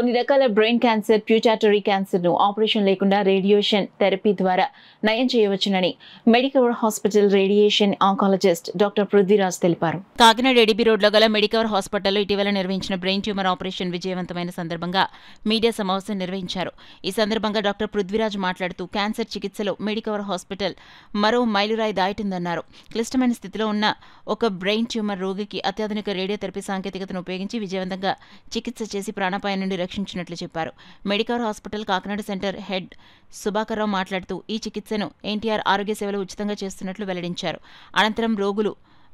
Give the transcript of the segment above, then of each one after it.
కొన్ని రకాల brain cancer, pituitary క్యాన్సర్ను ఆపరేషన్ లేకుండా రేడియేషన్ థెరపీ ద్వారా నయం చేయవచ్చునని Medicover hospital radiation oncologist doctor Prithviraj తెలిపారు. కాకినాడ ఎడిబి రోడ్లో గల మెడికవర్ హాస్పిటల్లో ఇటీవల నిర్వహించిన బ్రెయిన్ ట్యూమర్ ఆపరేషన్ విజయవంతమైన సందర్భంగా మీడియా సమావేశం నిర్వహించారు. ఈ సందర్భంగా డాక్టర్ పృథ్వీరాజ్ మాట్లాడుతూ క్యాన్సర్ చికిత్సలో మెడికవర్ హాస్పిటల్ మరో మైలురాయి దాటిందన్నారు. క్లిష్టమైన స్థితిలో ఉన్న ఒక బ్రెయిన్ ట్యూమర్ రోగికి అత్యాధునిక రేడియోథెరపీ సాంకేతికతను ఉపయోగించి విజయవంతంగా చికిత్స చేసి ప్రాణాపాయం నుండి రక్షించినట్లు చెప్పారు. Medicover hospital Kakinada center head Subhakar Rao మాట్లాడుతూ ఈ చికిత్సను ఎన్టీఆర్ ఆరోగ్య సేవలు ఉచితంగా చేస్తున్నట్లు వెల్లడించారు. అనంతరం రోగులు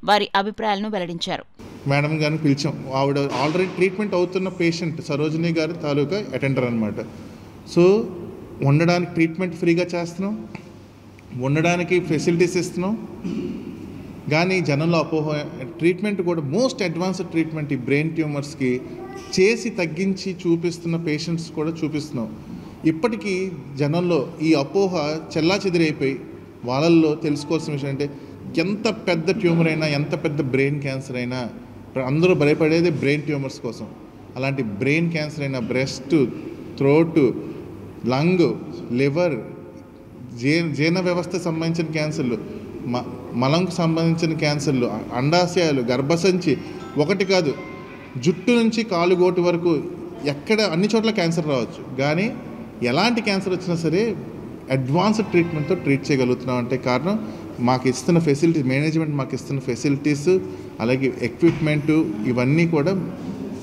వారి అభిప్రాయాలను వెల్లడించారు. మేడం గారిని పిలిచాం. ఆవిడ ఆల్రెడీ ట్రీట్మెంట్ అవుతున్న పేషెంట్ సరోజిని గారి తాలూకా అటెండర్ అనమాట. సో ఉండడానికి ట్రీట్మెంట్ ఫ్రీగా చేస్తున్నాం, ఉండడానికి ఫెసిలిటీస్ ఇస్తున్నాం. కానీ జనంలో అపోహ ట్రీట్మెంట్ కూడా మోస్ట్ అడ్వాన్స్డ్ ట్రీట్మెంట్ ఈ బ్రెయిన్ ట్యూమర్స్కి చేసి తగ్గించి చూపిస్తున్న పేషెంట్స్ కూడా చూపిస్తున్నాం. ఇప్పటికీ జనంలో ఈ అపోహ చెల్లాచెదిరైపోయి వాళ్ళల్లో తెలుసుకోవాల్సిన విషయం అంటే ఎంత పెద్ద ట్యూమర్ అయినా, ఎంత పెద్ద బ్రెయిన్ క్యాన్సర్ అయినా అందరూ భయపడేది బ్రెయిన్ ట్యూమర్స్ కోసం. అలాంటి బ్రెయిన్ క్యాన్సర్ అయినా బ్రెస్ట్, థ్రోట్, లంగ్, లివర్, జీర్ణ వ్యవస్థకు సంబంధించిన క్యాన్సర్లు, మలంకు సంబంధించిన క్యాన్సర్లు, అండాశయాలు, గర్భసంచి, ఒకటి కాదు జుట్టు నుంచి కాలుగోటు వరకు ఎక్కడ అన్ని చోట్ల క్యాన్సర్ రావచ్చు. కానీ ఎలాంటి క్యాన్సర్ వచ్చినా సరే అడ్వాన్స్డ్ ట్రీట్మెంట్తో ట్రీట్ చేయగలుగుతున్నాం అంటే కారణం మాకు ఇస్తున్న ఫెసిలిటీస్, మేనేజ్మెంట్ మాకు ఇస్తున్న ఫెసిలిటీస్, అలాగే ఎక్విప్మెంటు, ఇవన్నీ కూడా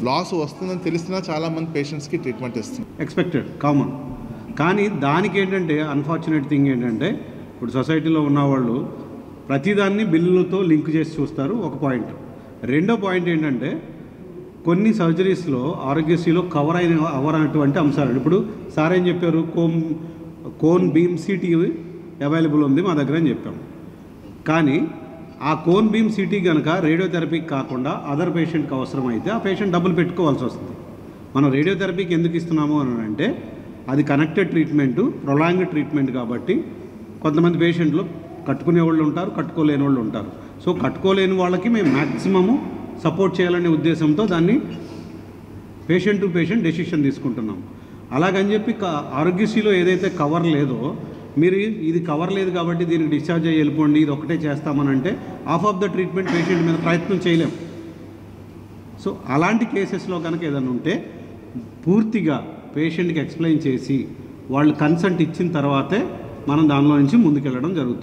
లాస్ వస్తుందని తెలిసినా చాలామంది పేషెంట్స్కి ట్రీట్మెంట్ ఇస్తుంది. Expected common. కానీ దానికి ఏంటంటే అన్ఫార్చునేట్ థింగ్ ఏంటంటే ఇప్పుడు సొసైటీలో ఉన్నవాళ్ళు ప్రతిదాన్ని బిల్లులతో లింక్ చేసి చూస్తారు. ఒక పాయింట్. రెండో పాయింట్ ఏంటంటే కొన్ని సర్జరీస్లో ఆరోగ్యశ్రీలో కవర్ అవ్వనటువంటి అంశాలు. ఇప్పుడు సార్ ఏం చెప్పారు, కోన్ బీమ్ సిటీ అవైలబుల్ ఉంది మా దగ్గర అని చెప్పాము. కానీ ఆ కోన్ బీమ్ సిటీ కనుక రేడియోథెరపీకి కాకుండా అదర్ పేషెంట్కి అవసరం అయితే ఆ పేషెంట్ డబ్బులు పెట్టుకోవాల్సి వస్తుంది. మనం రేడియోథెరపీకి ఎందుకు ఇస్తున్నాము అని అంటే అది కనెక్టెడ్ ట్రీట్మెంటు, ప్రొలాంగ్డ్ ట్రీట్మెంట్. కాబట్టి కొంతమంది పేషెంట్లు కట్టుకునే వాళ్ళు ఉంటారు, కట్టుకోలేని వాళ్ళు ఉంటారు. సో కట్టుకోలేని వాళ్ళకి మేము మ్యాక్సిమము సపోర్ట్ చేయాలనే ఉద్దేశంతో దాన్ని పేషెంట్ టు పేషెంట్ డెసిషన్ తీసుకుంటున్నాం. అలాగని చెప్పి ఆరోగ్యశ్రీలో ఏదైతే కవర్ లేదో మీరు ఇది కవర్ లేదు కాబట్టి దీనికి డిశ్చార్జ్ అయ్యి వెళ్ళిపోండి, ఇది ఒకటే చేస్తామనంటే half of the treatment patient మీద ప్రయత్నం చేయలేం. సో అలాంటి కేసెస్లో కనుక ఏదైనా ఉంటే పూర్తిగా పేషెంట్కి ఎక్స్ప్లెయిన్ చేసి వాళ్ళు కన్సెంట్ ఇచ్చిన తర్వాతే మనం దానిలో నుంచి ముందుకెళ్ళడం జరుగుతుంది.